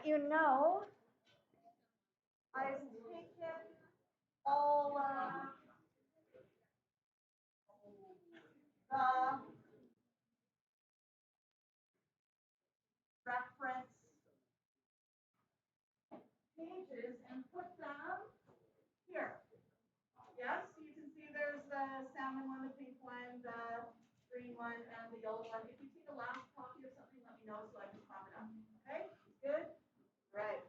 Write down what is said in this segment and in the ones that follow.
you know I've taken all the reference pages and put them here. Yes, you can see there's the salmon one, the pink one, the green one, and the yellow one. If you take a last copy of something, let me know so I can prop it up. Okay, good? Right.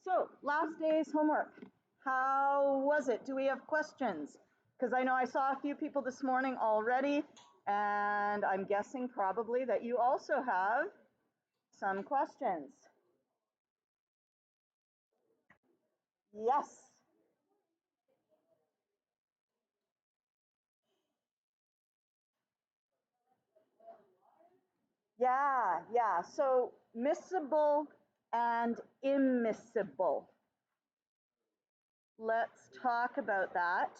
So, last day's homework. How was it? Do we have questions? Because I know I saw a few people this morning already, and I'm guessing probably that you also have some questions. Yes. Yeah. So miscible and immiscible. Let's talk about that.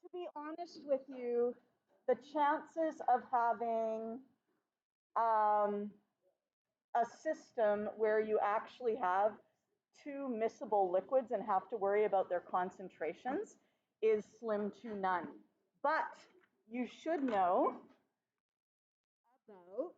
To be honest with you, the chances of having a system where you actually have two miscible liquids and have to worry about their concentrations is slim to none. But you should know about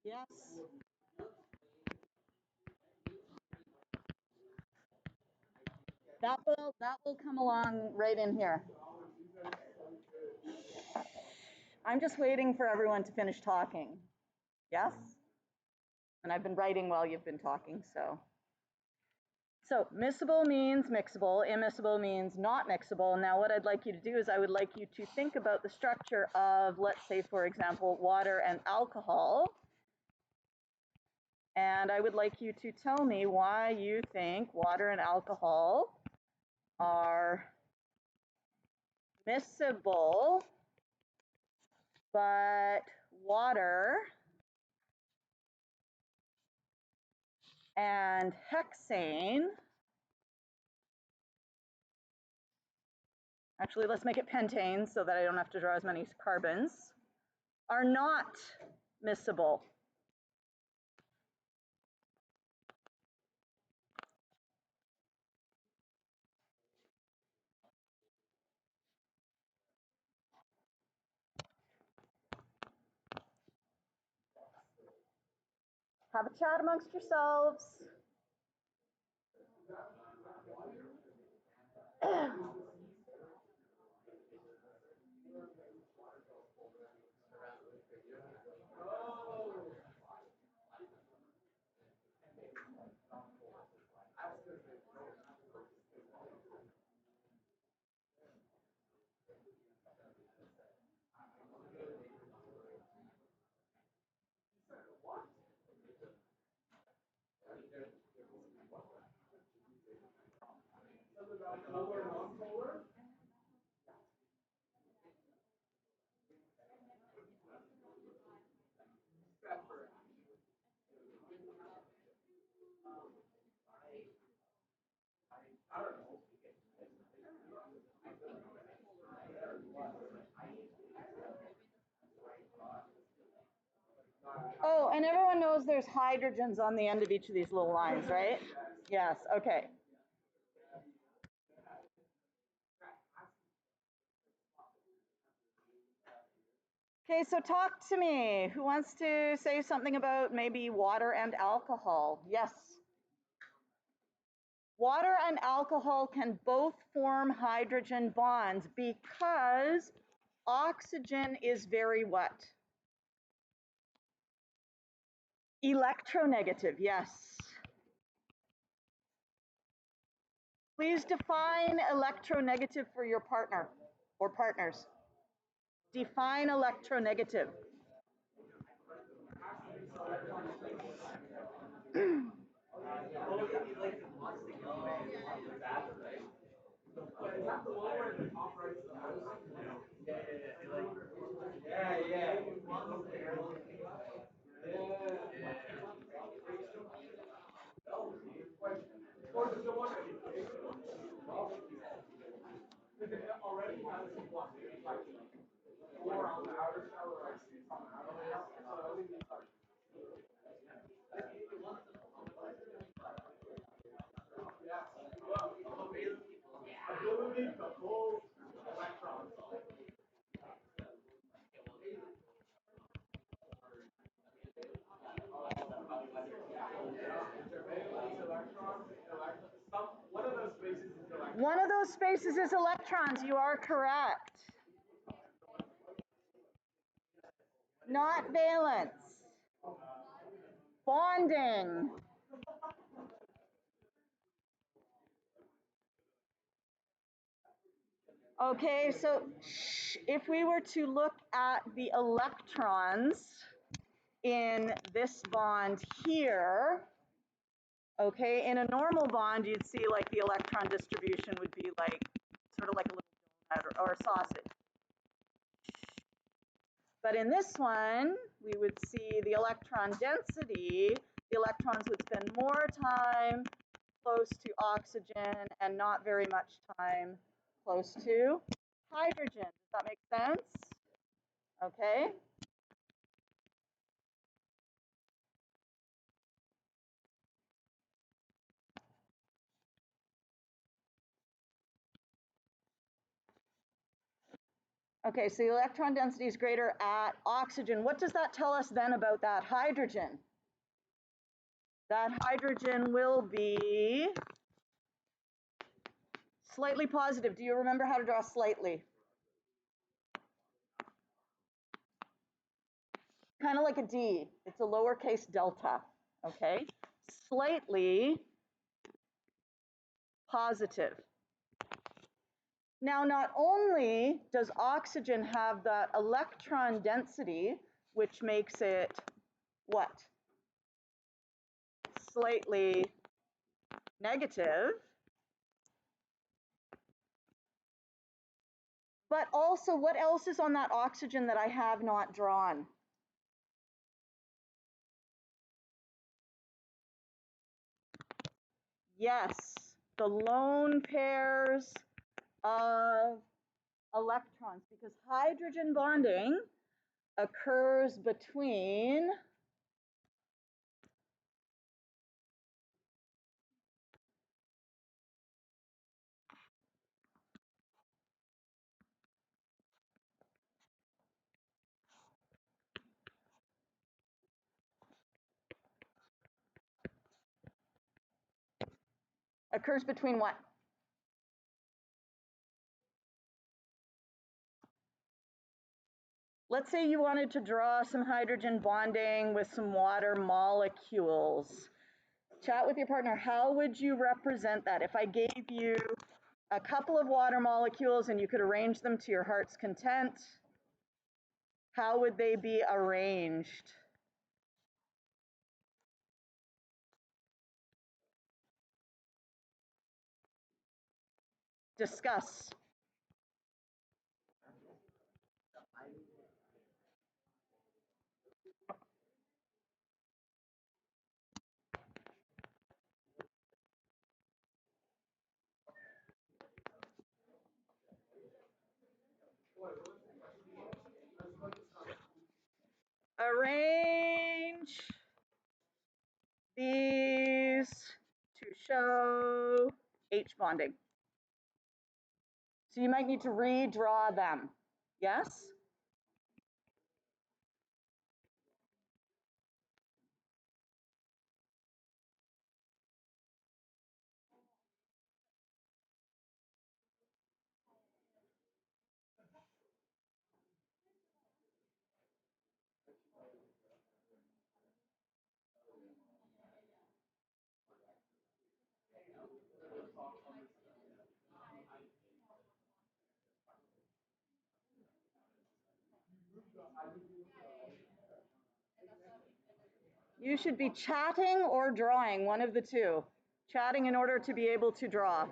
yes. That will come along right in here. I'm just waiting for everyone to finish talking. Yes? And I've been writing while you've been talking, so. So miscible means mixable, immiscible means not mixable. Now what I'd like you to do is I would like you to think about the structure of, let's say, for example, water and alcohol. And I would like you to tell me why you think water and alcohol are miscible, but water and hexane, actually let's make it pentane so that I don't have to draw as many carbons, are not miscible. Have a chat amongst yourselves. Oh, and everyone knows there's hydrogens on the end of each of these little lines, right? Yes, okay. Okay, so talk to me. Who wants to say something about maybe water and alcohol? Yes. Water and alcohol can both form hydrogen bonds because oxygen is very what? Electronegative, yes. Please define electronegative for your partner or partners. Define electronegative. One of those spaces is electrons. You are correct. Not valence. Bonding. Okay, so if we were to look at the electrons in this bond here, okay, in a normal bond, you'd see like the electron distribution would be like sort of like a little donut or a sausage. But in this one, we would see the electron density. The electrons would spend more time close to oxygen and not very much time close to hydrogen. Does that make sense? Okay. Okay, so the electron density is greater at oxygen. What does that tell us then about that hydrogen? That hydrogen will be slightly positive. Do you remember how to draw slightly? Kind of like a D. It's a lowercase delta, okay? Slightly positive. Now, not only does oxygen have that electron density, which makes it what? Slightly negative, but also what else is on that oxygen that I have not drawn? Yes, the lone pairs of electrons, because hydrogen bonding occurs between what? Let's say you wanted to draw some hydrogen bonding with some water molecules. Chat with your partner. How would you represent that? If I gave you a couple of water molecules and you could arrange them to your heart's content, how would they be arranged? Discuss. these to show H bonding. So you might need to redraw them. Yes? You should be chatting or drawing, one of the two. Chatting in order to be able to draw.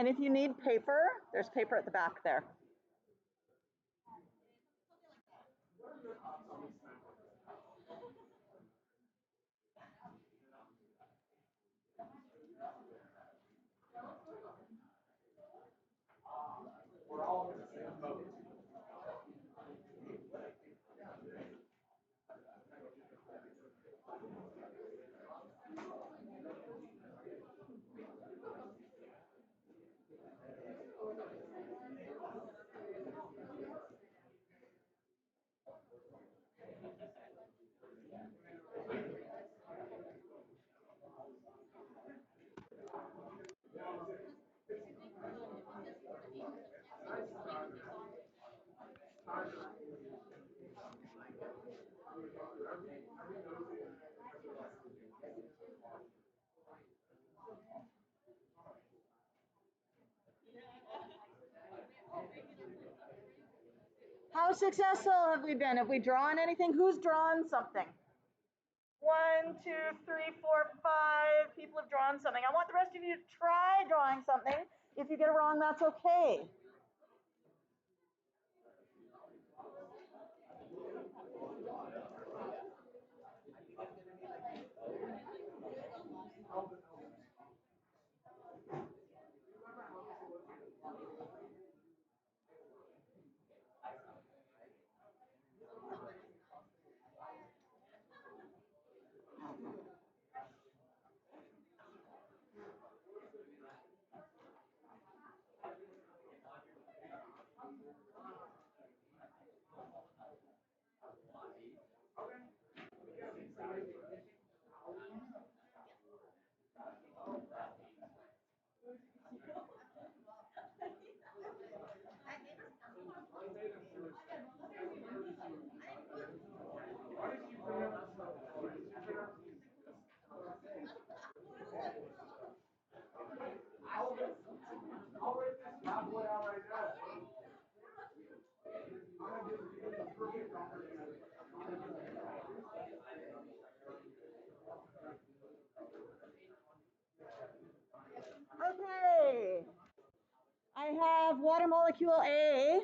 And if you need paper, there's paper at the back there. How successful have we been? Have we drawn anything? Who's drawn something? 1, 2, 3, 4, 5 people have drawn something. I want the rest of you to try drawing something. If you get it wrong, that's okay. Okay, I have water molecule A.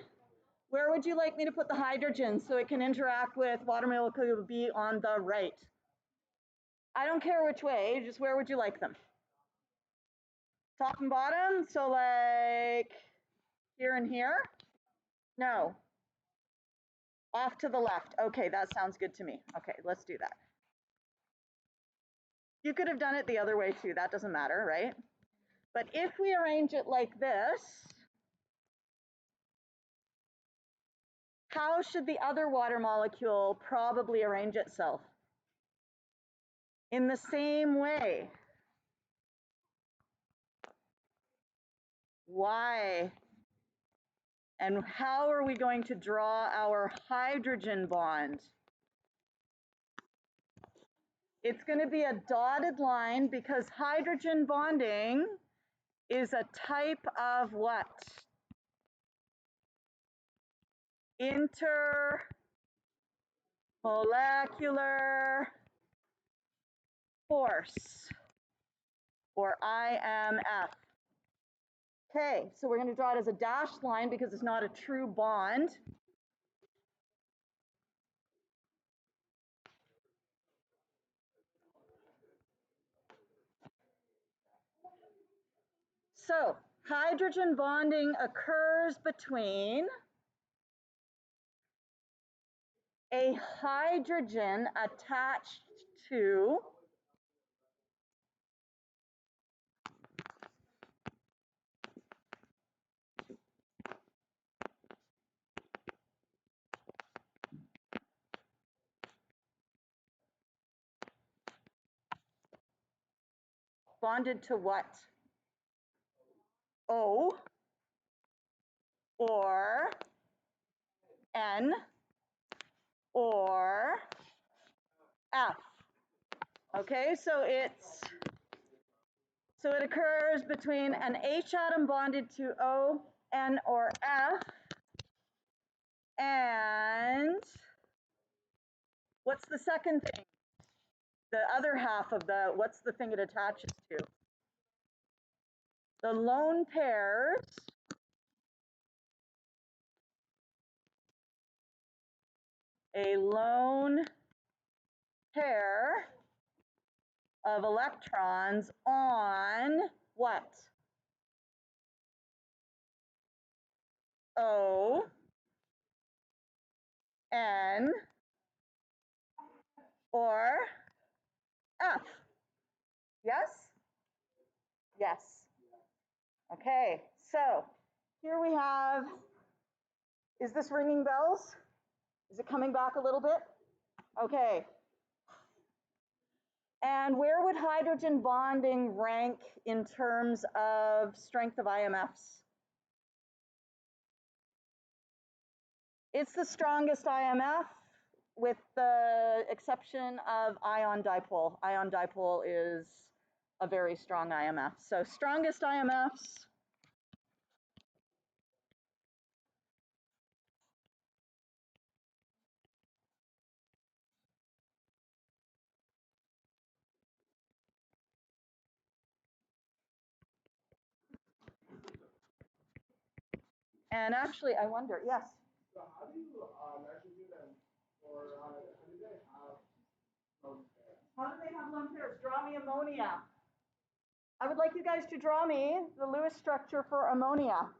Where would you like me to put the hydrogen so it can interact with water molecule B on the right? I don't care which way, just where would you like them? Top and bottom, so like here and here? No. Off to the left. Okay, that sounds good to me. Okay, let's do that. You could have done it the other way too, that doesn't matter, right? But if we arrange it like this, how should the other water molecule probably arrange itself? In the same way. Why? And how are we going to draw our hydrogen bond? It's going to be a dotted line because hydrogen bonding is a type of what? Intermolecular force, or IMF. Okay, so we're going to draw it as a dashed line because it's not a true bond. So hydrogen bonding occurs between a hydrogen attached to bonded to what? O or N or F. Okay, so it occurs between an H atom bonded to O, N, or F, and what's the second thing? The other half of the, what's the thing it attaches to? The lone pairs a lone pair of electrons on what? O, N, or F. Yes? Yes. Okay, so here we have, is this ringing bells? Is it coming back a little bit? Okay. And where would hydrogen bonding rank in terms of strength of IMFs? It's the strongest IMF with the exception of ion dipole. Ion dipole is a very strong IMF. So strongest IMFs. And actually, I wonder, yes? So how do you measure them, or how do they have lone pairs? How do they have lone pairs? Draw me ammonia. I would like you guys to draw me the Lewis structure for ammonia.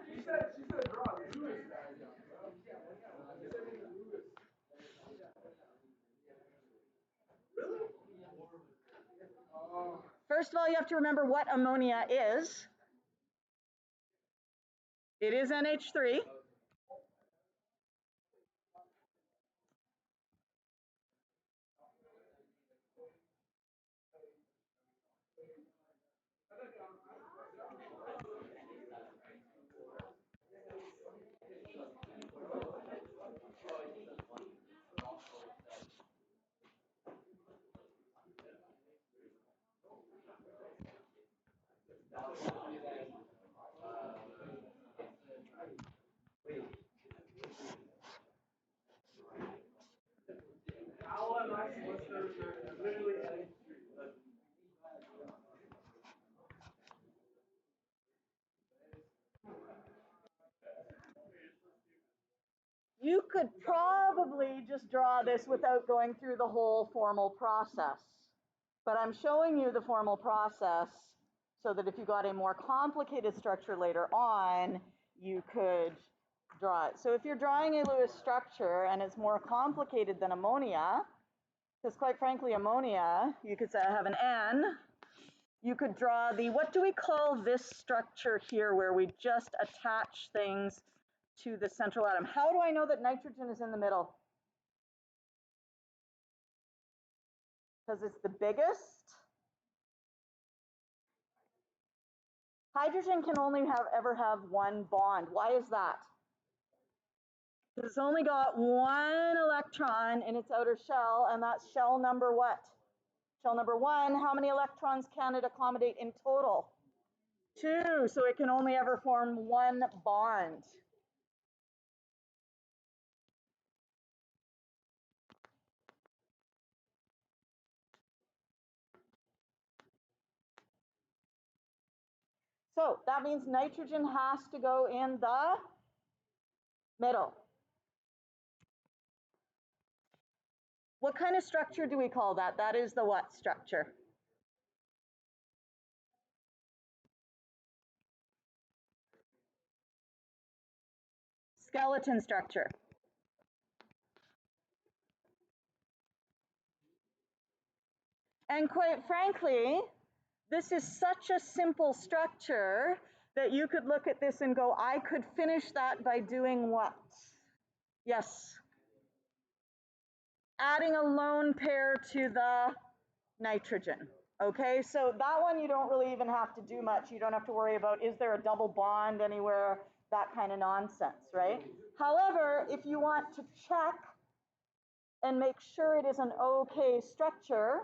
She said draw Lewis diagram. Really? First of all, you have to remember what ammonia is. It is NH3. How am I supposed to literally You could probably just draw this without going through the whole formal process. But I'm showing you the formal process so that if you got a more complicated structure later on, you could draw it. So if you're drawing a Lewis structure and it's more complicated than ammonia, because quite frankly, ammonia, you could say I have an N, you could draw the, what do we call this structure here where we just attach things to the central atom. How do I know that nitrogen is in the middle? Because it's the biggest. Hydrogen can only ever have one bond. Why is that? Because it's only got one electron in its outer shell, and that's shell number what? Shell number 1. How many electrons can it accommodate in total? 2. So it can only ever form one bond. So that means nitrogen has to go in the middle. What kind of structure do we call that? That is the what structure? Skeleton structure. And quite frankly, this is such a simple structure that you could look at this and go, I could finish that by doing what? Yes. Adding a lone pair to the nitrogen. Okay, so that one you don't really even have to do much. You don't have to worry about, is there a double bond anywhere, that kind of nonsense, right? However, if you want to check and make sure it is an okay structure,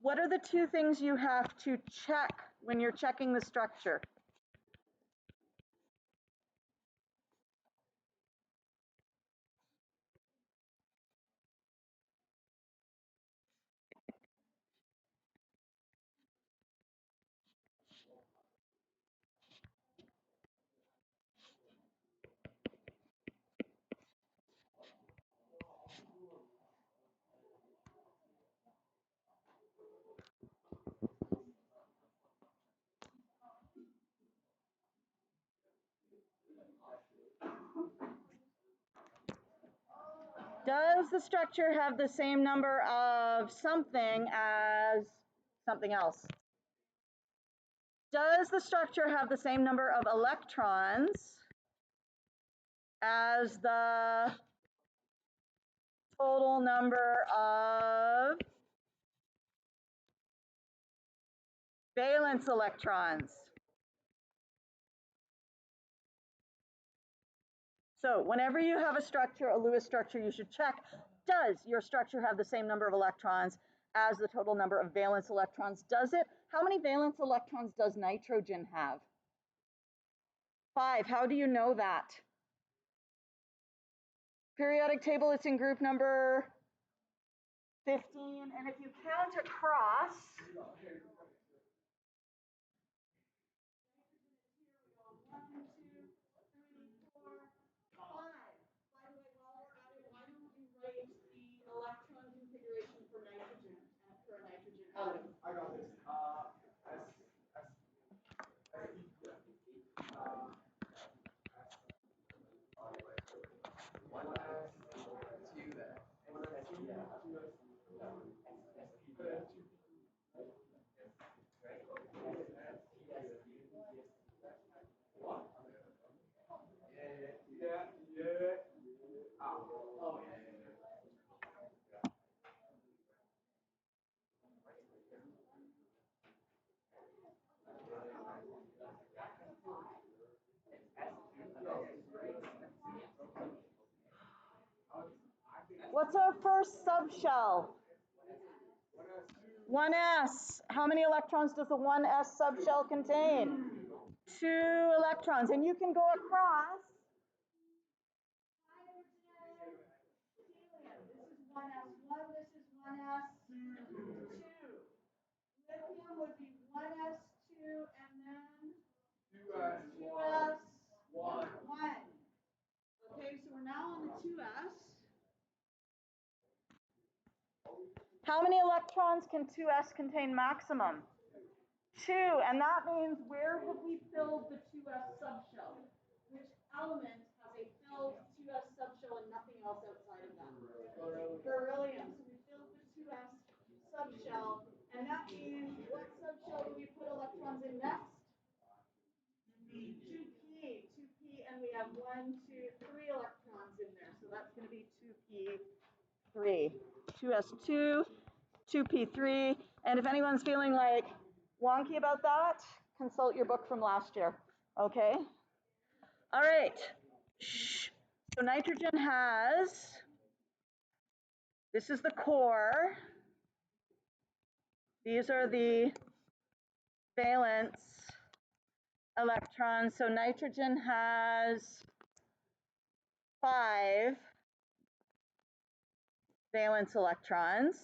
what are the 2 things you have to check when you're checking the structure? Does the structure have the same number of something as something else? Does the structure have the same number of electrons as the total number of valence electrons? So whenever you have a structure, a Lewis structure, you should check, does your structure have the same number of electrons as the total number of valence electrons? Does it? How many valence electrons does nitrogen have? 5. How do you know that? Periodic table, it's in group number 15, and if you count across, electron configuration for nitrogen and for a nitrogen atom. I got this. What's our first subshell? 1s. How many electrons does the 1s subshell contain? 2 electrons. And you can go across. This is 1s1, this is 1s2. Lithium would be 1s2 and then 2s1. Okay, so we're now on the 2s. How many electrons can 2s contain maximum? 2, and that means where have we filled the 2s subshell? Which element has a filled 2s subshell and nothing else outside of that? Beryllium. So we filled the 2s subshell, and that means what subshell do we put electrons in next? 2p, and we have have 3 electrons in there, so that's going to be 2p3. 2s2, 2p3, and if anyone's feeling like wonky about that, consult your book from last year, okay? All right, so nitrogen has, this is the core, these are the valence electrons, so nitrogen has 5 valence electrons,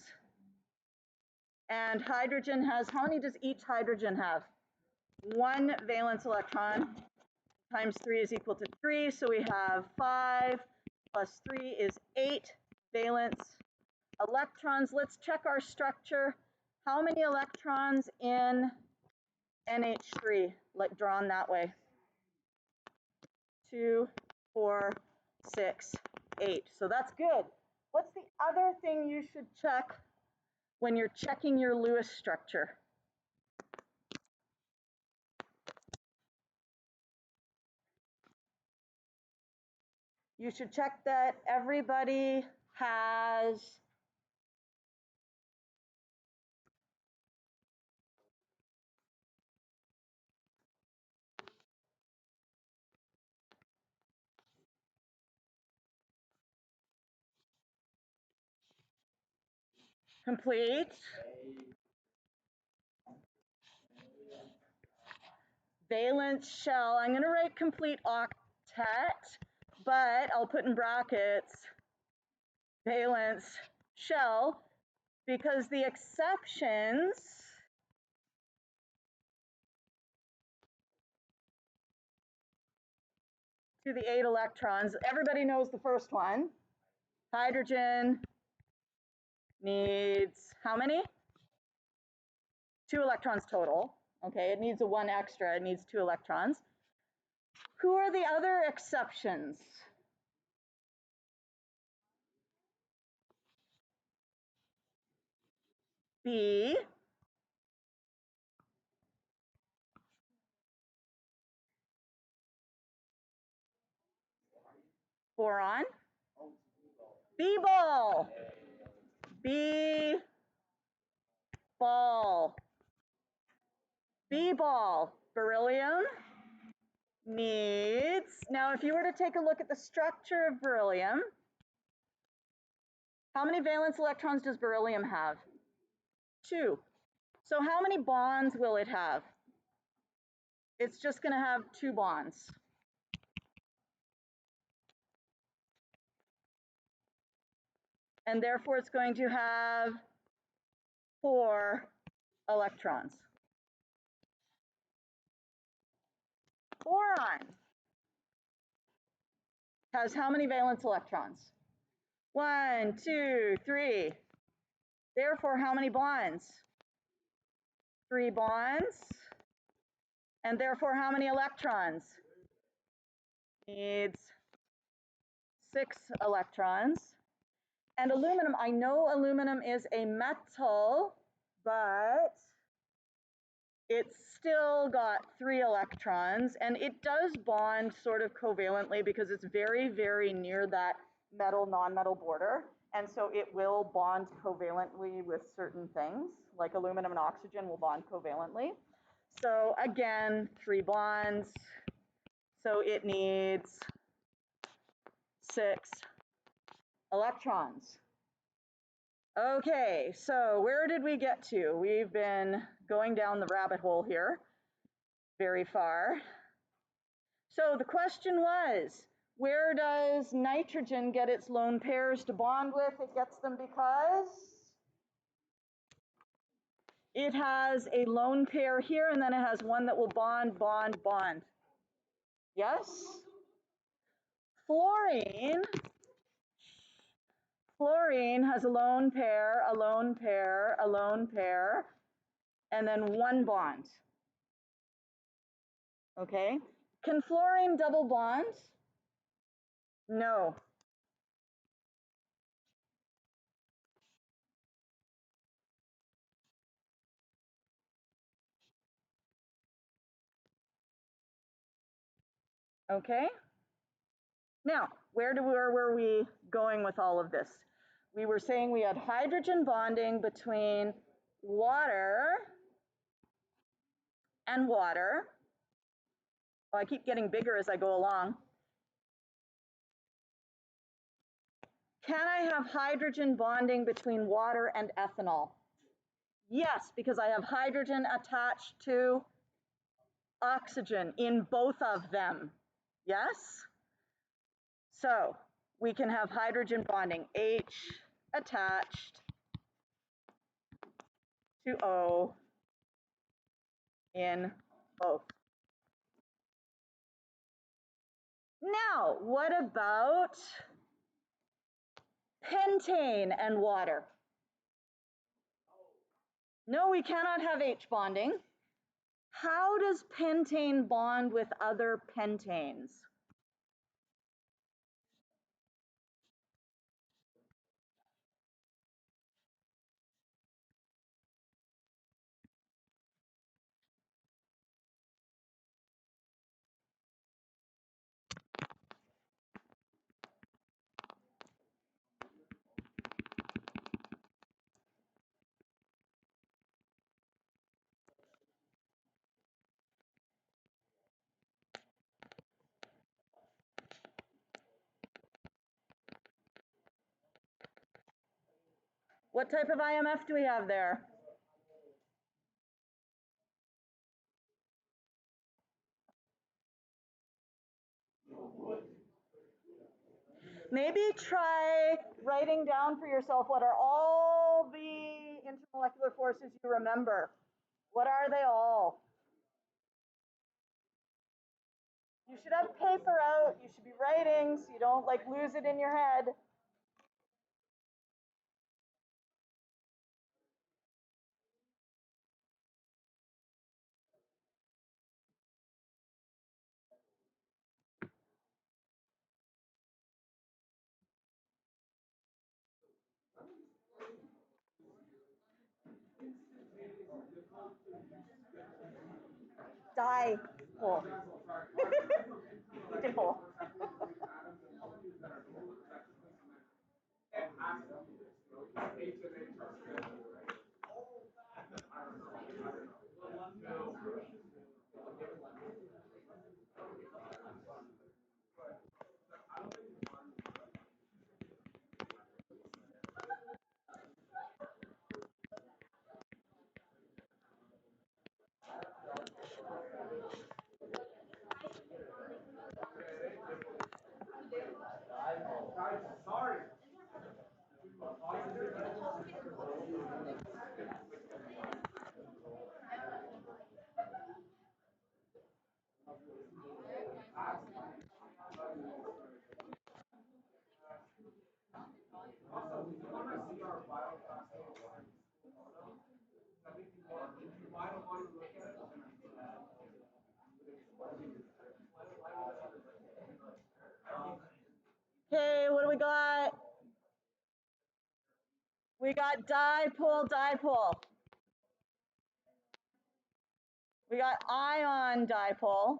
and hydrogen has, how many does each hydrogen have? 1 valence electron times 3 is equal to 3, so we have 5 plus 3 is 8 valence electrons. Let's check our structure. How many electrons in NH3, like drawn that way? 2, 4, 6, 8. So that's good. What's the other thing you should check when you're checking your Lewis structure? You should check that everybody has complete valence shell. I'm going to write complete octet, but I'll put in brackets valence shell because the exceptions to the 8 electrons, everybody knows the first one. Hydrogen needs how many? 2 electrons total. Okay, it needs a 1 extra, it needs 2 electrons. Who are the other exceptions? B, boron, B-ball, B-ball, B-ball, beryllium needs, now if you were to take a look at the structure of beryllium, how many valence electrons does beryllium have? 2. So how many bonds will it have? It's just going to have 2 bonds. And therefore it's going to have 4 electrons. Boron has how many valence electrons? 1, 2, 3. Therefore, how many bonds? 3 bonds. And therefore, how many electrons? Needs 6 electrons. And aluminum, I know aluminum is a metal, but it's still got 3 electrons, and it does bond sort of covalently because it's very, very near that metal non-metal border, and so it will bond covalently with certain things, like aluminum and oxygen will bond covalently. So again, 3 bonds, so it needs 6 electrons. Okay, so where did we get to? We've been going down the rabbit hole here very far. So the question was, where does nitrogen get its lone pairs to bond with? It gets them because it has a lone pair here, and then it has one that will bond, bond, bond. Yes? Fluorine has a lone pair, a lone pair, a lone pair, and then 1 bond. Okay? Can fluorine double bond? No. Okay? Now, where were we going with all of this? We were saying we had hydrogen bonding between water and water. Oh, I keep getting bigger as I go along. Can I have hydrogen bonding between water and ethanol? Yes, because I have hydrogen attached to oxygen in both of them. Yes? So we can have hydrogen bonding, H attached to O in both. Now, what about pentane and water? No, we cannot have H bonding. How does pentane bond with other pentanes? What type of IMF do we have there? Maybe try writing down for yourself what are all the intermolecular forces you remember. What are they all? You should have paper out. You should be writing so you don't like lose it in your head. Dipole. Dipole. Sorry. Okay, what do we got? We got dipole, dipole. We got ion dipole.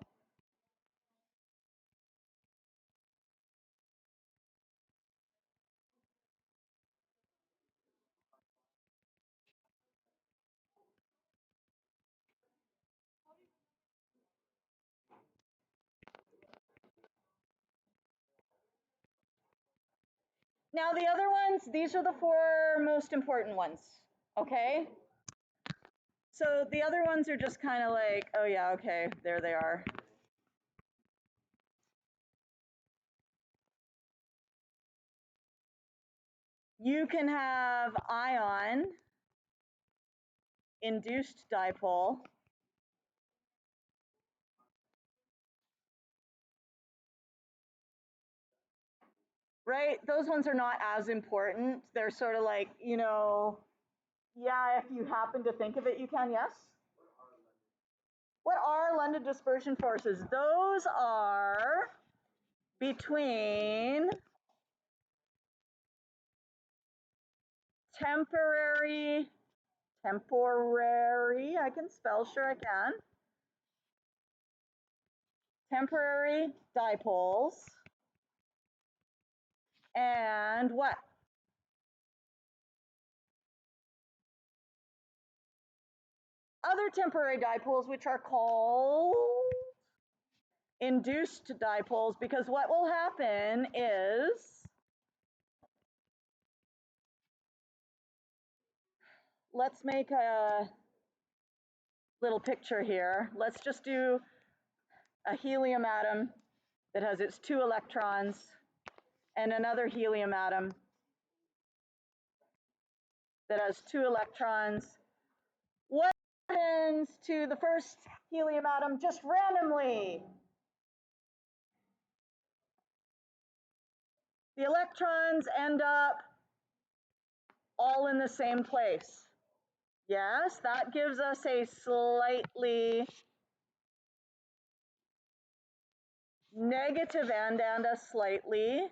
Now the other ones, these are the four most important ones, okay? So the other ones are just kind of like, oh yeah, okay, there they are. You can have ion induced dipole. Right? Those ones are not as important. They're sort of like, you know, yeah, if you happen to think of it, you can, yes? What are London dispersion forces? Those are between temporary, I can spell, sure I can. Temporary dipoles and what? Other temporary dipoles, which are called induced dipoles, because what will happen is, let's make a little picture here. Let's just do a helium atom that has its 2 electrons and another helium atom that has 2 electrons. What happens to the first helium atom just randomly? The electrons end up all in the same place. Yes, that gives us a slightly negative end and a slightly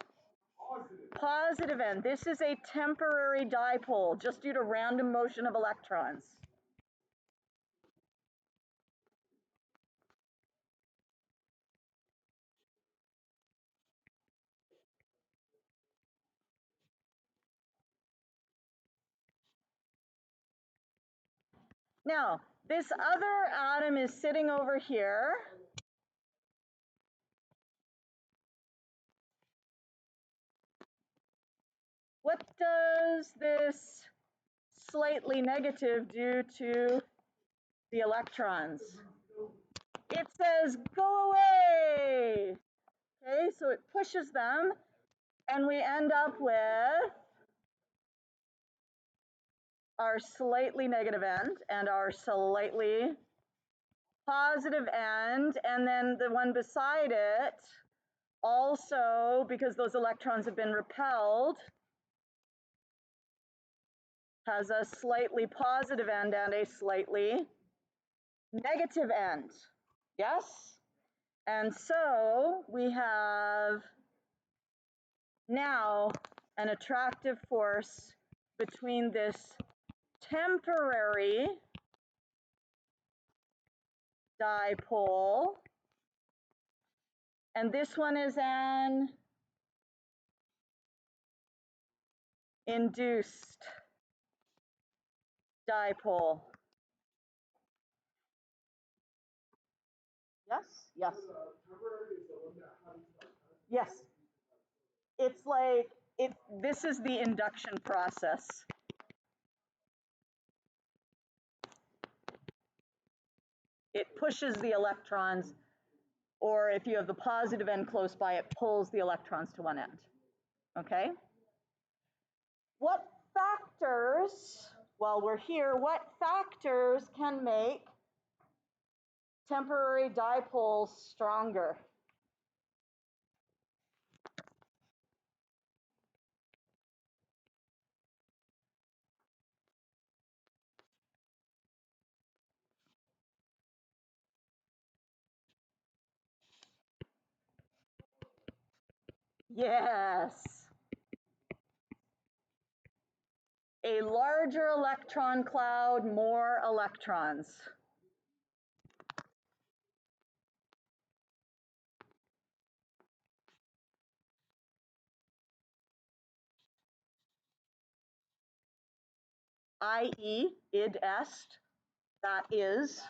positive end. This is a temporary dipole just due to random motion of electrons. Now, this other atom is sitting over here. What does this slightly negative do to the electrons? It says, go away. Okay, so it pushes them, and we end up with our slightly negative end and our slightly positive end, and then the one beside it also, because those electrons have been repelled, has a slightly positive end and a slightly negative end. Yes? And so we have now an attractive force between this temporary dipole, and this one is an induced dipole. Yes? Yes. Yes. It's like, this is the induction process. It pushes the electrons, or if you have the positive end close by, it pulls the electrons to one end. Okay? What factors, while we're here, what factors can make temporary dipoles stronger? Yes. A larger electron cloud, more electrons. I.e., id est, that is.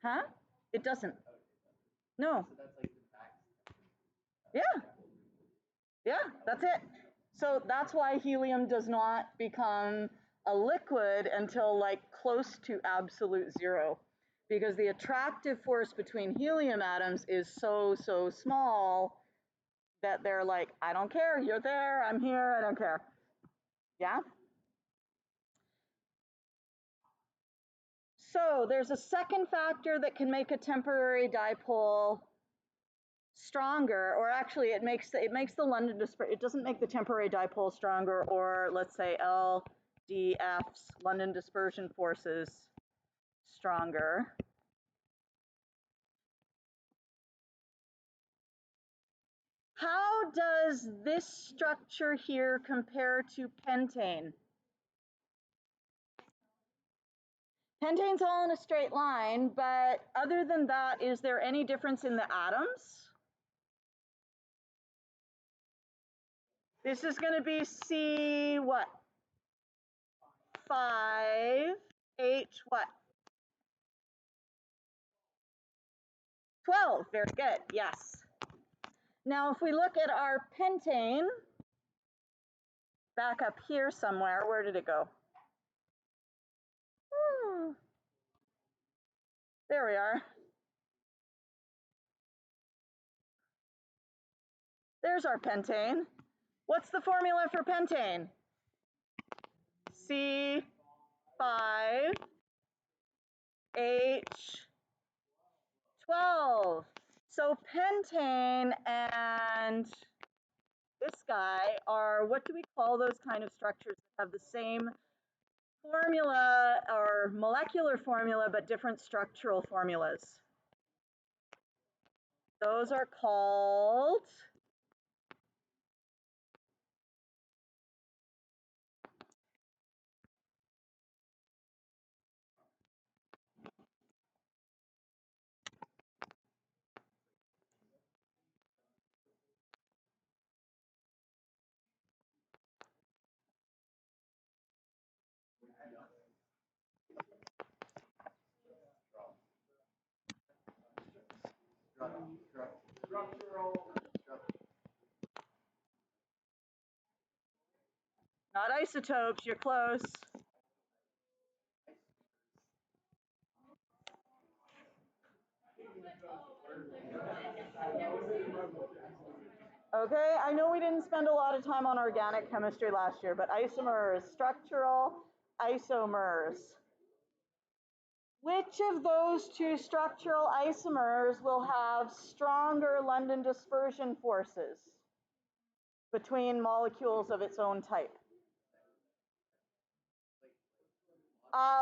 Huh? It doesn't. No. Yeah. Yeah, that's it. So that's why helium does not become a liquid until like close to absolute zero, because the attractive force between helium atoms is so small that they're like, I don't care, you're there, I'm here, I don't care. Yeah? So there's a second factor that can make a temporary dipole stronger, or actually it makes the London dispersion, it doesn't make the temporary dipole stronger, or let's say LDFs, London dispersion forces, stronger. How does this structure here compare to pentane? Pentane's all in a straight line, but other than that, is there any difference in the atoms? This is going to be C what? 5, H what? 12, very good, yes. Now if we look at our pentane, back up here somewhere, where did it go? There we are. There's our pentane. What's the formula for pentane? C5H12. So pentane and this guy are, what do we call those kind of structures that have the same formula or molecular formula but different structural formulas? Those are called not isotopes, you're close. Okay, I know we didn't spend a lot of time on organic chemistry last year, but isomers, structural isomers. Which of those two structural isomers will have stronger London dispersion forces between molecules of its own type?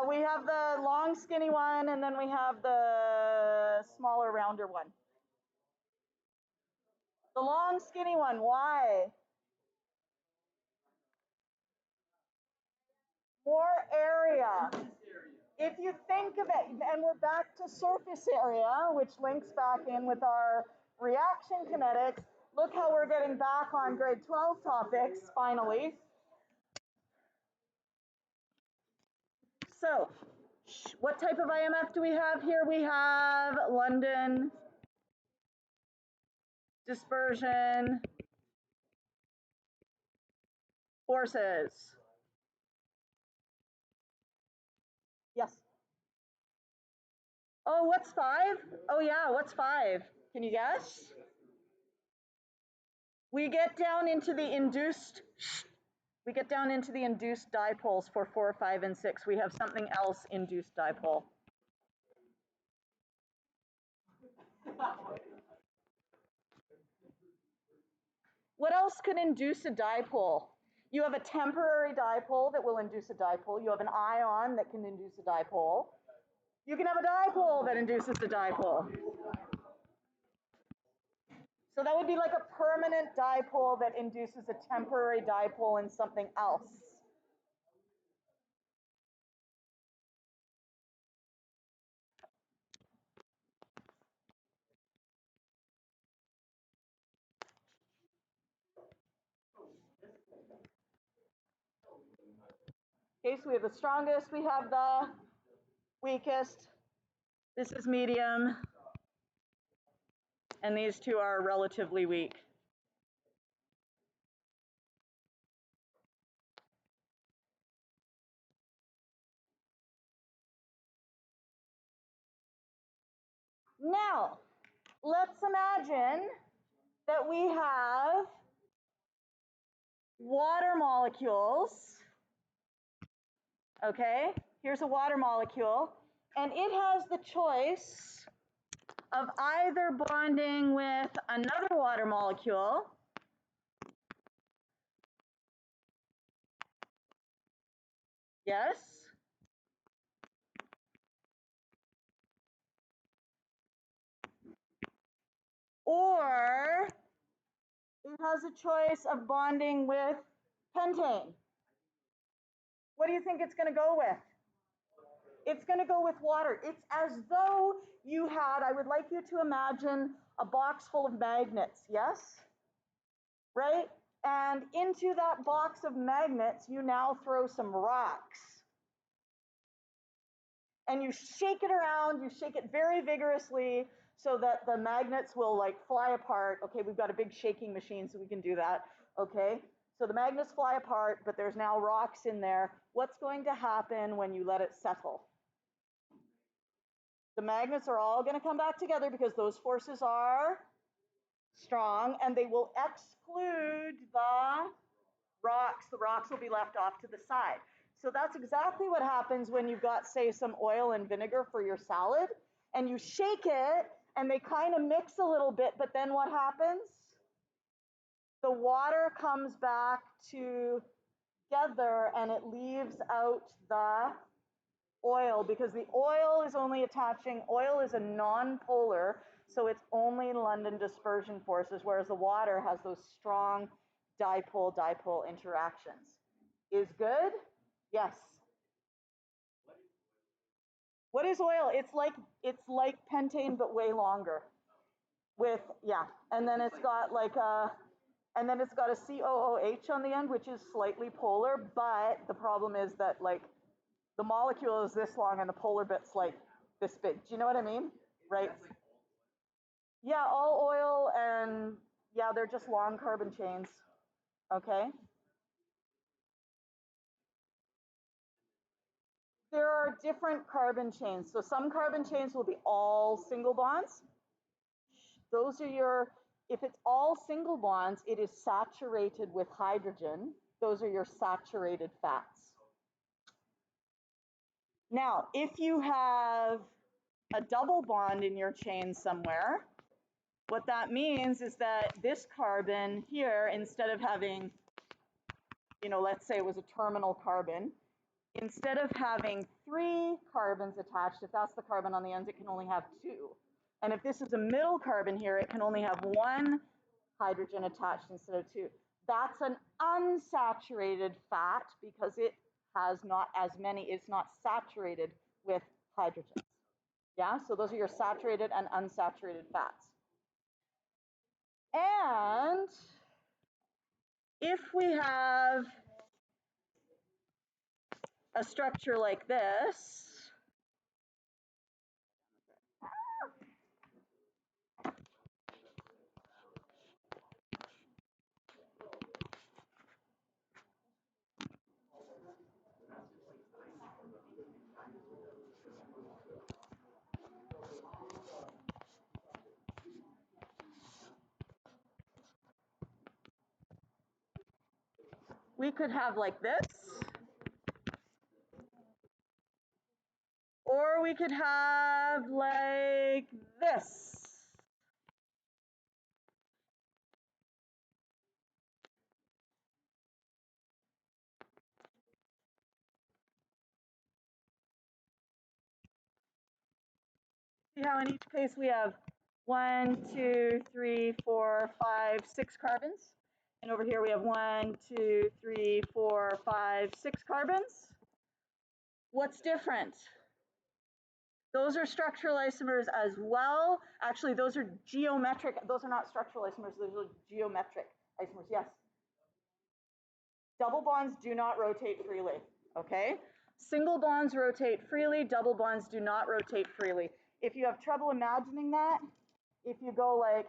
We have the long skinny one, and then we have the smaller rounder one. The long skinny one, why? More area. If you think of it, and we're back to surface area, which links back in with our reaction kinetics. Look how we're getting back on grade 12 topics, finally. So, what type of IMF do we have here? We have London dispersion forces. Yes. Oh, what's 5? Oh yeah, what's 5? Can you guess? We get down into the induced dipoles for 4, 5, and 6. We have something else induced dipole. What else could induce a dipole? You have a temporary dipole that will induce a dipole. You have an ion that can induce a dipole. You can have a dipole that induces a dipole. So that would be like a permanent dipole that induces a temporary dipole in something else. Okay, so we have the strongest, we have the weakest. This is medium. And these two are relatively weak. Now, let's imagine that we have water molecules. Okay, here's a water molecule, and it has the choice of either bonding with another water molecule yes, or it has a choice of bonding with pentane. What do you think it's going to go with? It's going to go with water. It's as though you had, I would like you to imagine a box full of magnets, yes? Right? And into that box of magnets, you now throw some rocks. And you shake it around, you shake it very vigorously so that the magnets will like fly apart. Okay, we've got a big shaking machine so we can do that. Okay, so the magnets fly apart, but there's now rocks in there. What's going to happen when you let it settle? The magnets are all going to come back together because those forces are strong, and they will exclude the rocks. The rocks will be left off to the side. So that's exactly what happens when you've got, say, some oil and vinegar for your salad, and you shake it, and they kind of mix a little bit, but then what happens? The water comes back together, and it leaves out the oil, because the oil is only attaching, oil is a non-polar, so it's only London dispersion forces, whereas the water has those strong dipole-dipole interactions. Is good? Yes. What is oil? It's like pentane, but way longer. With, yeah, and then it's got like a, and then it's got a COOH on the end, which is slightly polar, but the problem is that like the molecule is this long and the polar bit's like this big. Do you know what I mean? Right? Yeah, all oil, and yeah, they're just long carbon chains. Okay. There are different carbon chains. So some carbon chains will be all single bonds. Those are your, if it's all single bonds, it is saturated with hydrogen. Those are your saturated fats. Now, if you have a double bond in your chain somewhere, what that means is that this carbon here, instead of having, you know, let's say it was a terminal carbon, instead of having 3 carbons attached, if that's the carbon on the ends, it can only have 2. And if this is a middle carbon here, it can only have 1 hydrogen attached instead of 2. That's an unsaturated fat because it has not as many, it's not saturated with hydrogen. Yeah, so those are your saturated and unsaturated fats. And if we have a structure like this, we could have like this, or we could have like this. See how in each case we have 1, 2, 3, 4, 5, 6 carbons. And over here we have 1, 2, 3, 4, 5, 6 carbons. What's different? Those are structural isomers as well. Actually, those are geometric. Those are not structural isomers. Those are geometric isomers. Yes. Double bonds do not rotate freely. Okay. Single bonds rotate freely. Double bonds do not rotate freely. If you have trouble imagining that, if you go like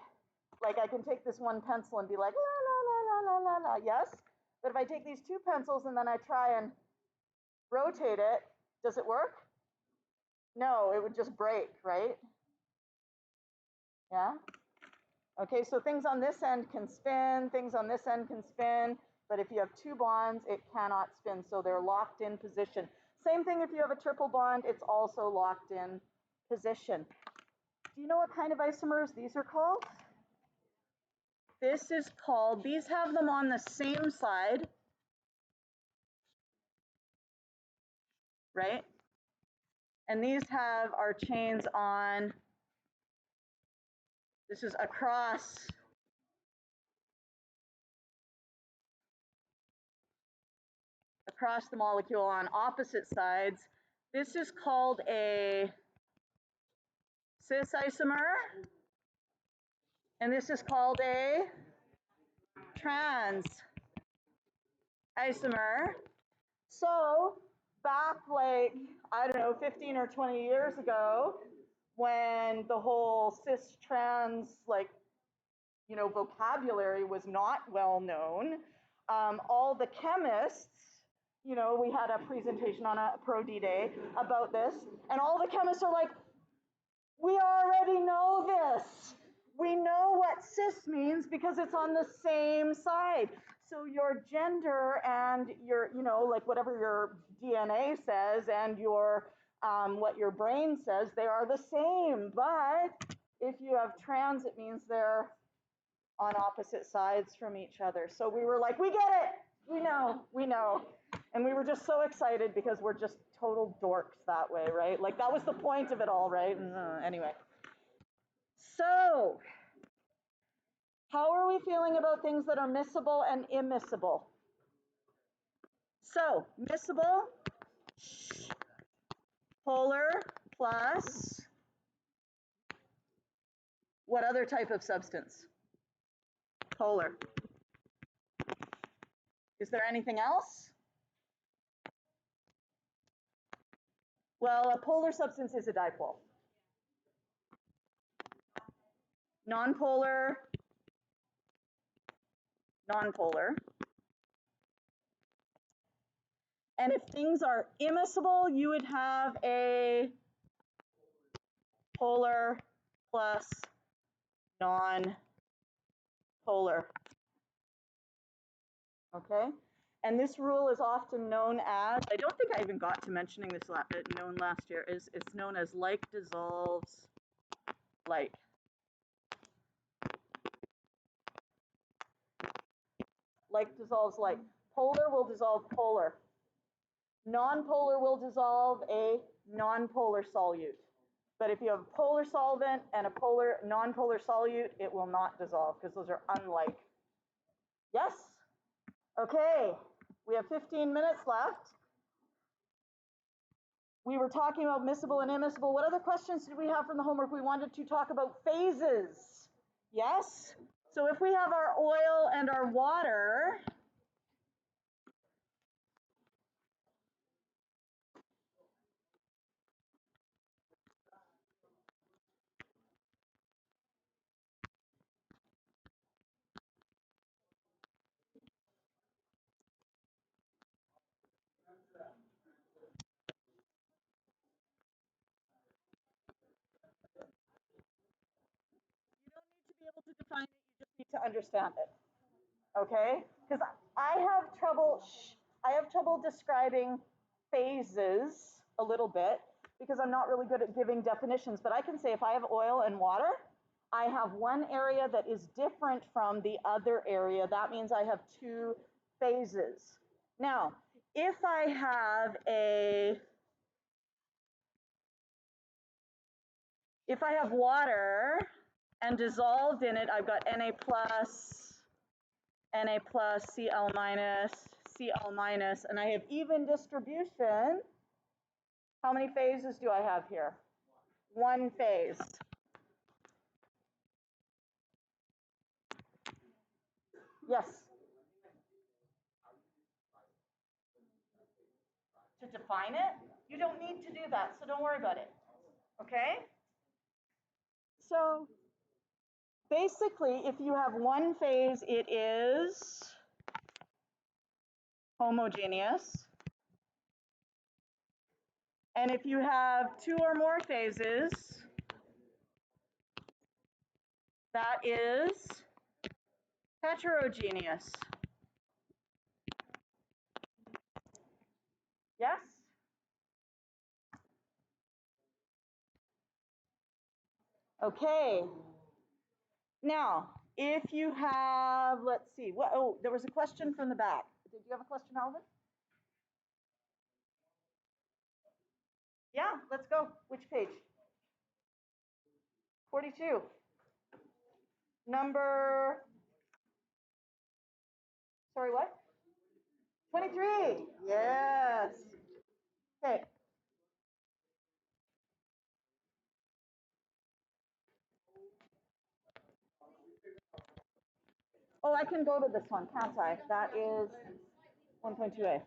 I can take this one pencil and be like, la, la, la, la, la, la, la, yes. But if I take these 2 pencils and then I try and rotate it, does it work? No, it would just break, right? Yeah. Okay, so things on this end can spin, things on this end can spin, but if you have 2 bonds, it cannot spin, so they're locked in position. Same thing if you have a triple bond, it's also locked in position. Do you know what kind of isomers these are called? This is called, these have them on the same side, right? And these have our chains on, this is across the molecule on opposite sides. This is called a cis isomer, and this is called a trans isomer. So back like, I don't know, 15 or 20 years ago, when the whole cis trans, like, you know, vocabulary was not well known, all the chemists, you know, we had a presentation on a Pro D Day about this, and all the chemists are like, we already know this. We know what cis means because it's on the same side. So your gender and your, you know, like whatever your DNA says and your what your brain says, they are the same. But if you have trans, it means they're on opposite sides from each other. So we were like, we get it. We know. And we were just so excited because we're just total dorks that way, right? Like that was the point of it all, right? Anyway. So, how are we feeling about things that are miscible and immiscible? So, miscible, polar plus what other type of substance? Polar. Is there anything else? Well, a polar substance is a dipole. Nonpolar, nonpolar. And if things are immiscible, you would have a polar plus non-polar. Okay? And this rule is often known as, I don't think I even got to mentioning this known last year, it's known as like dissolves like. Like dissolves like. Polar will dissolve polar. Non-polar will dissolve a non-polar solute. But if you have a polar solvent and a polar non-polar solute, it will not dissolve because those are unlike. Yes? Okay, we have 15 minutes left. We were talking about miscible and immiscible. What other questions did we have from the homework? We wanted to talk about phases. Yes? So if we have our oil and our water, you don't need to be able to define it, you just need to understand it. Okay? Because I have trouble describing phases a little bit because I'm not really good at giving definitions, but I can say if I have oil and water, I have one area that is different from the other area. That means I have two phases. Now, if I have water and dissolved in it, I've got Na+, Cl-, Cl-, and I have even distribution. How many phases do I have here? One phase. Yes? To define it? You don't need to do that, so don't worry about it. Okay? So basically, if you have one phase, it is homogeneous. And if you have two or more phases, that is heterogeneous. Yes? Okay. Now, if you have, let's see, what, oh, there was a question from the back. Did you have a question, Alvin? Yeah, let's go. Which page? 42. Number, sorry, what? 23. Yes. Okay. Oh, I can go to this one, can't I? That is 1.2a.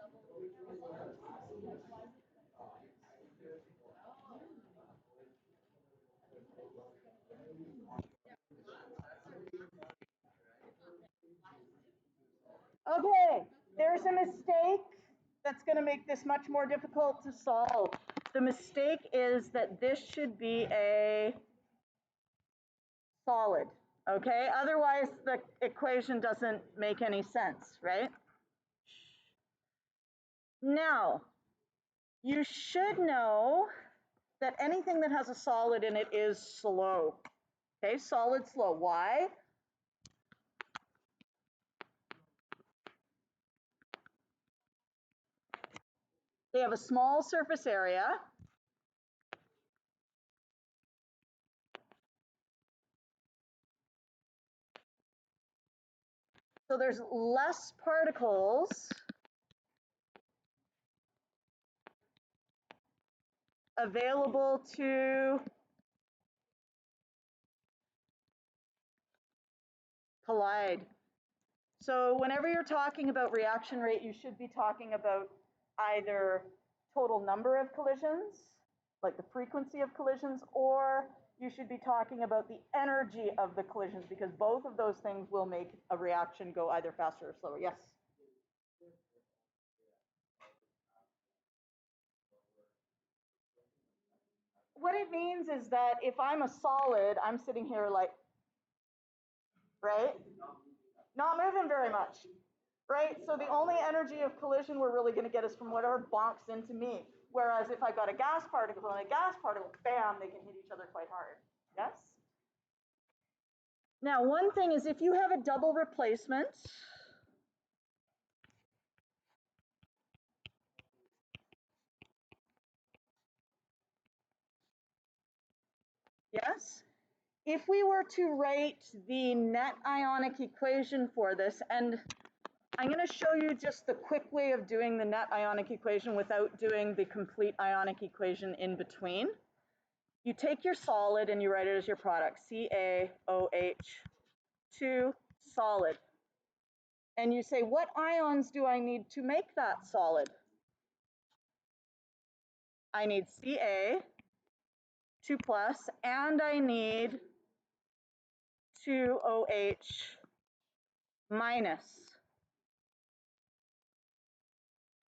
Okay, there's a mistake that's going to make this much more difficult to solve. The mistake is that this should be a solid, okay? Otherwise, the equation doesn't make any sense, right? Now, you should know that anything that has a solid in it is slow, okay? Solid, slow. Why? They have a small surface area. So there's less particles available to collide. So whenever you're talking about reaction rate, you should be talking about either total number of collisions, like the frequency of collisions, or you should be talking about the energy of the collisions, because both of those things will make a reaction go either faster or slower. Yes? What it means is that if I'm a solid, I'm sitting here like, right? Not moving very much, right? So the only energy of collision we're really going to get is from whatever bonks into me. Whereas if I got a gas particle and a gas particle, bam, they can hit each other quite hard. Yes? Now, one thing is if you have a double replacement, yes? If we were to write the net ionic equation for this, and I'm going to show you just the quick way of doing the net ionic equation without doing the complete ionic equation in between. You take your solid and you write it as your product, CaOH2 solid. And you say, what ions do I need to make that solid? I need Ca, 2 plus, and I need 2OH minus.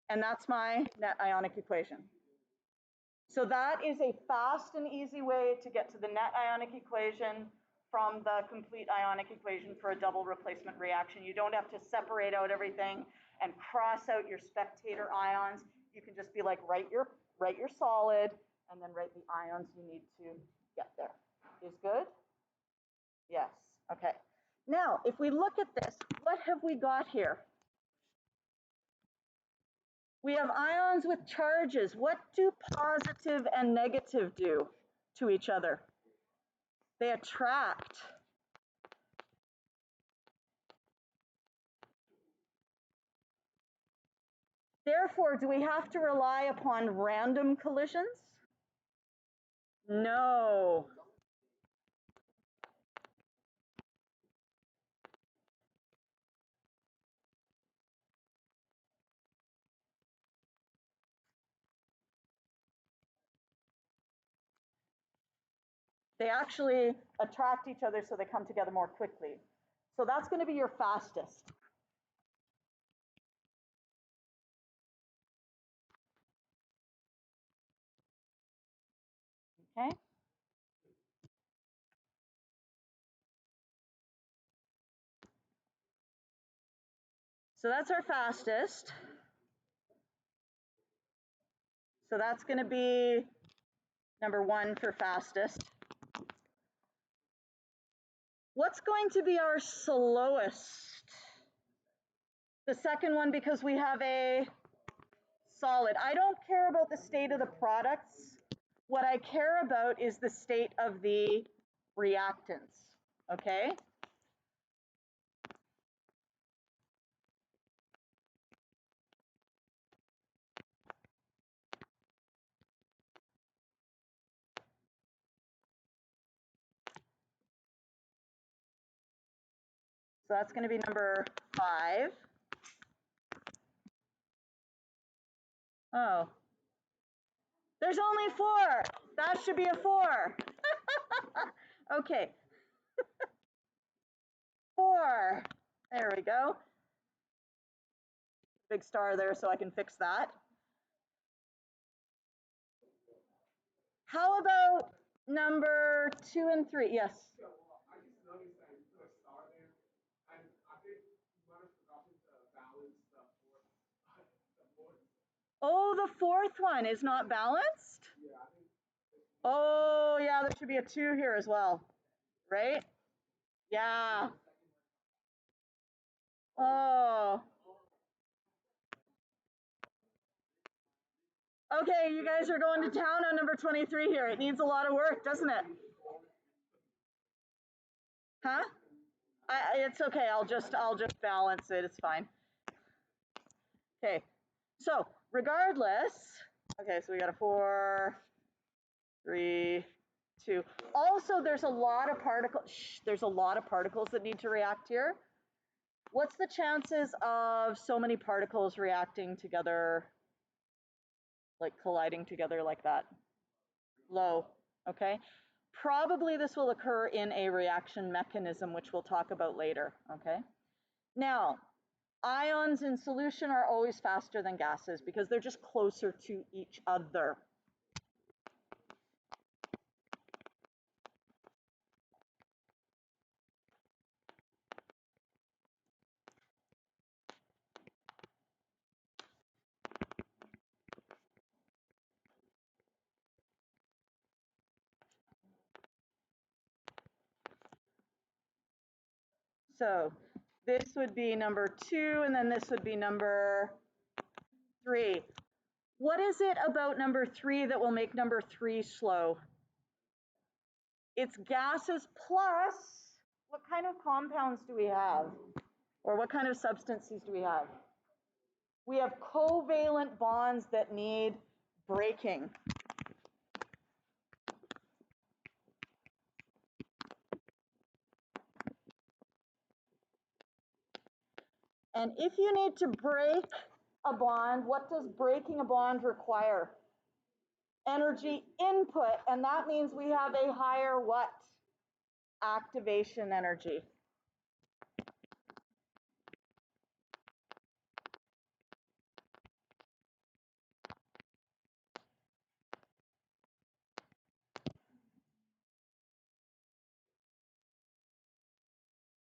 And that's my net ionic equation. So that is a fast and easy way to get to the net ionic equation from the complete ionic equation for a double replacement reaction. You don't have to separate out everything and cross out your spectator ions. You can just be like, write your solid and then write the ions you need to get there. Is good? Yes. Okay. Now, if we look at this, what have we got here? We have ions with charges. What do positive and negative do to each other? They attract. Therefore, do we have to rely upon random collisions? No. They actually attract each other so they come together more quickly. So that's going to be your fastest. Okay. So that's our fastest. So that's going to be number 1 for fastest. What's going to be our slowest? The second one, because we have a solid. I don't care about the state of the products. What I care about is the state of the reactants, okay? So that's going to be number 5. Oh, there's only 4. That should be a 4. Okay. 4. There we go. Big star there so I can fix that. How about number 2 and 3? Yes. Yeah, well, I just noticed that you put a star there, and I think you might have forgotten to balance the fourth. Oh, the 4th one is not balanced? Yeah, I think. Oh, yeah, there should be a 2 here as well, right? Yeah. Oh. Okay, you guys are going to town on number 23 here. It needs a lot of work, doesn't it? Huh? It's okay. I'll just balance it. It's fine. Okay. So regardless, okay. So we got a 4, 3, 2. Also, there's a lot of particles. There's a lot of particles that need to react here. What's the chances of so many particles reacting together, like colliding together like that? Low. Okay. Probably this will occur in a reaction mechanism, which we'll talk about later, okay? Now, ions in solution are always faster than gases because they're just closer to each other. So this would be number 2, and then this would be number 3. What is it about number 3 that will make number 3 slow? It's gases plus, what kind of compounds do we have? Or what kind of substances do we have? We have covalent bonds that need breaking. And if you need to break a bond, what does breaking a bond require? Energy input, and that means we have a higher what? Activation energy.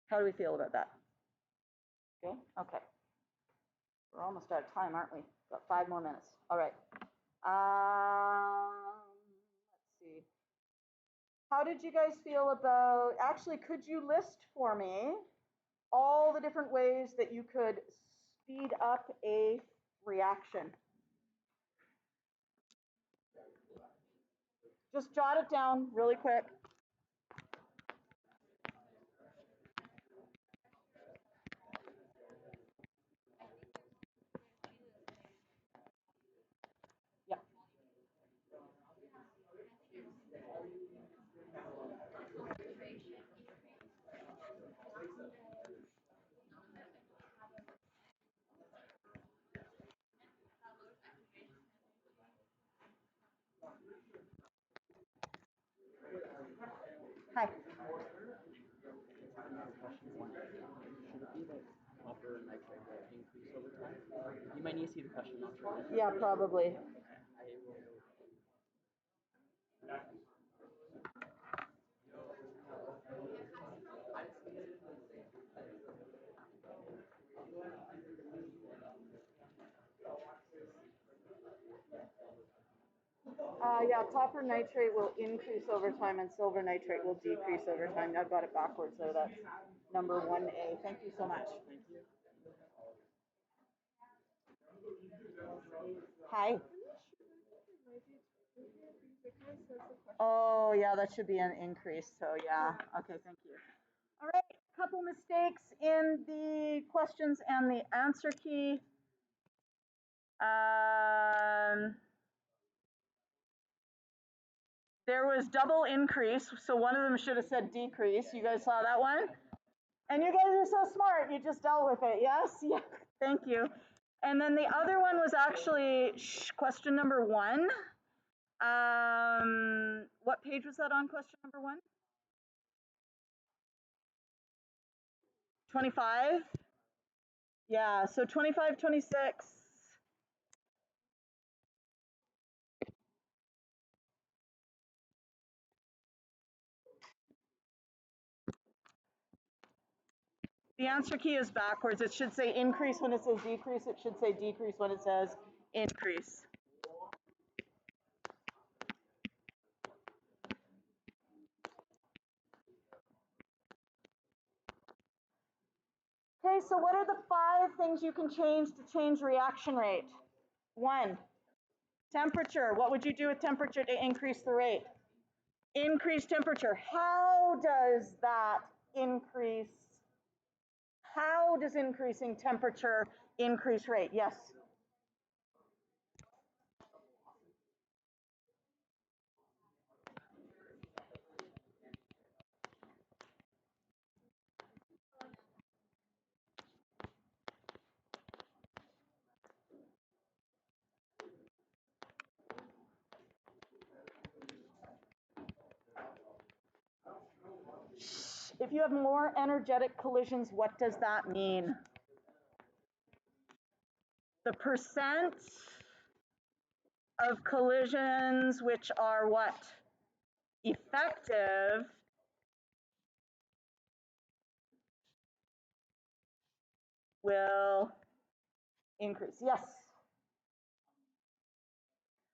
How do we feel about that? Good? Okay. We're almost out of time, aren't we? Got 5 more minutes. All right. Let's see. How did you guys feel about, actually, could you list for me all the different ways that you could speed up a reaction? Just jot it down really quick. Yeah. Hi. Should it be that copper and nitrate will increase over time? You might need to see the question, not sure. Yeah, probably. Yeah, copper nitrate will increase over time and silver nitrate will decrease over time. I've got it backwards, so that's number 1A. Thank you so much. Hi. Oh, yeah, that should be an increase. So, yeah. Okay, thank you. All right, couple mistakes in the questions and the answer key. There was double increase, so one of them should have said decrease. You guys saw that one? And you guys are so smart, you just dealt with it, yes? Yeah, thank you. And then the other one was actually question number 1. What page was that on, question number 1? 25? Yeah, so 25, 26. The answer key is backwards. It should say increase when it says decrease. It should say decrease when it says increase. Okay, so what are the 5 things you can change to change reaction rate? 1, temperature. What would you do with temperature to increase the rate? Increase temperature. How does that increase? How does increasing temperature increase rate? Yes. If you have more energetic collisions, what does that mean? The percent of collisions which are what? Effective will increase. Yes.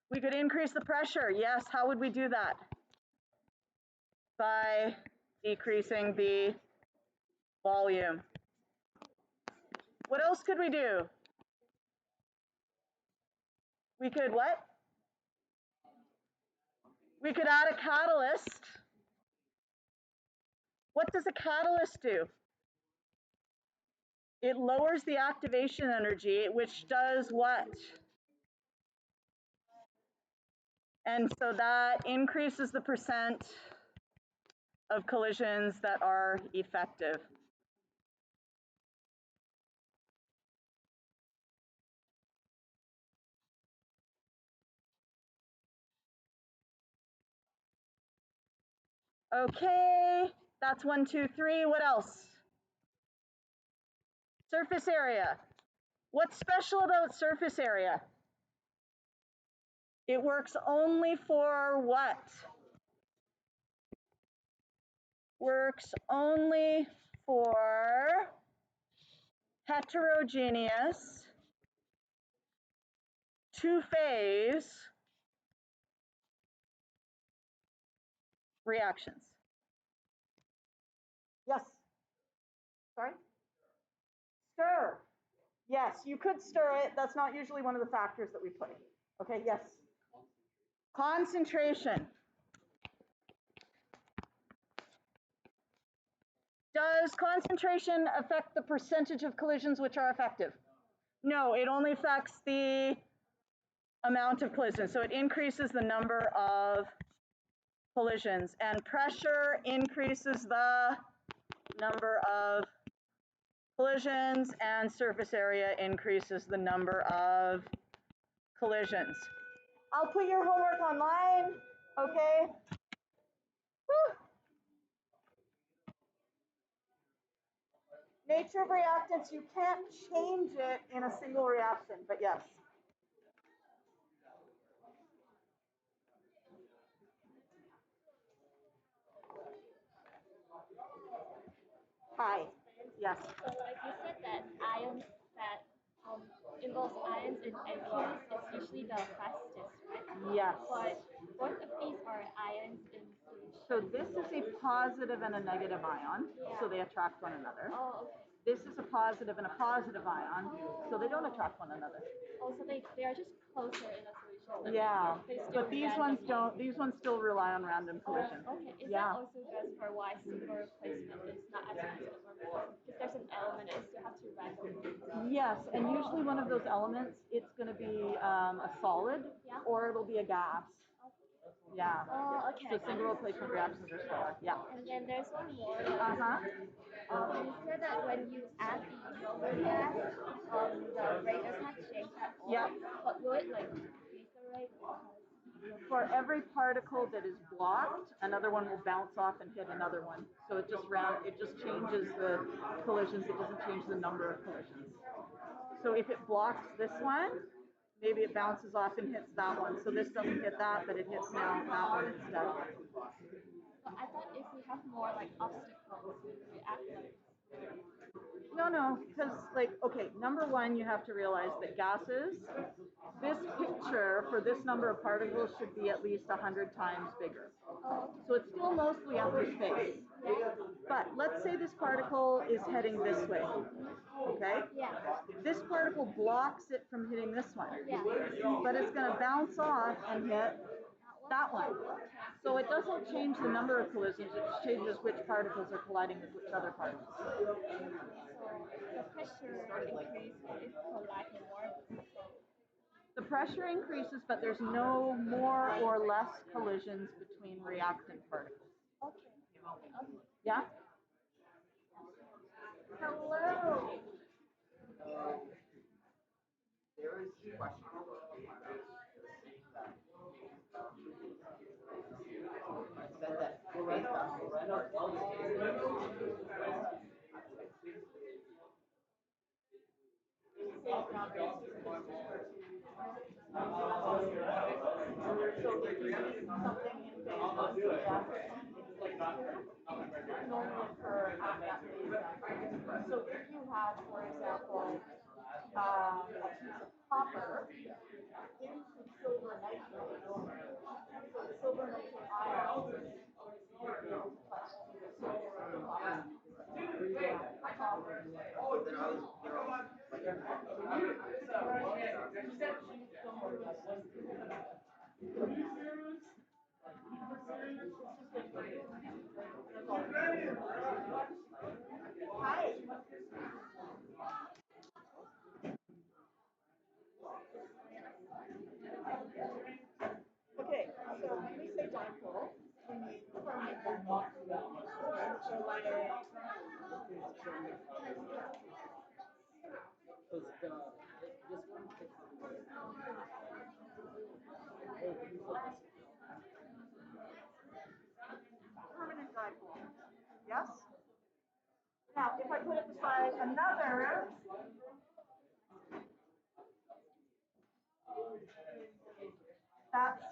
We could increase the pressure. Yes. How would we do that? By decreasing the volume. What else could we do? We could what? We could add a catalyst. What does a catalyst do? It lowers the activation energy, which does what? And so that increases the percent of collisions that are effective. Okay, that's 1, 2, 3. What else? Surface area. What's special about surface area? It works only for what? Works only for heterogeneous two-phase reactions. Yes. Sorry? Stir. Yes, you could stir it. That's not usually one of the factors that we put in. Okay, yes. Concentration. Does concentration affect the percentage of collisions which are effective? No, it only affects the amount of collisions. So it increases the number of collisions, and pressure increases the number of collisions, and surface area increases the number of collisions. I'll put your homework online, okay? Whew. Nature of reactants, you can't change it in a single reaction, but yes. Hi. Yes. So like you said that ions that involves ions in alkenes is usually the fastest, right? Yes. But both of these are ions in solution. So this is a positive and a negative ion, so they attract one another. Oh, okay. This is a positive and a positive ion, so they don't attract one another. Oh, so they are just closer in a solution. Yeah, They still but these ones randomly- don't. These ones still rely on random collision. Okay, is Yeah. that also goes for why super replacement is not as good as because there's an element I still have to randomly. Yes, and usually one of those elements, it's going to be a solid, Yeah. or it'll be a gas. Yeah. Oh, okay. So single replacement reactions are solid. Yeah. And then there's one more. You said that when you add the noble gas, the rate does not change at all. Yeah. But will it like increase the rate? For every particle that is blocked, another one will bounce off and hit another one. So it just changes the collisions. It doesn't change the number of collisions. So if it blocks this one, maybe it bounces off and hits that one. So this doesn't hit that, but it hits now that one instead. But I thought if we have more like obstacles, we react like. No, because okay, number one, you have to realize that gases, this picture for this number of particles should be at least 100 times bigger. So it's still mostly empty space. But let's say this particle is heading this way, okay? Yeah. This particle blocks it from hitting this one, Yeah. but it's going to bounce off and hit that one. So it doesn't change the number of collisions, it just changes which particles are colliding with which other particles. So the pressure increases if colliding more. The pressure increases, but there's no more or less collisions between reactant particles. Okay. Yeah? Hello. There is a question. Said that Normally occur at that phase. So if you had, for example, a piece of copper in some silver nitrate, so the silver nitrate ions Hi. Okay, so when we say dipole, we mean permanent dipole. So like permanent dipole. Yes? Now, if I put it beside another, that's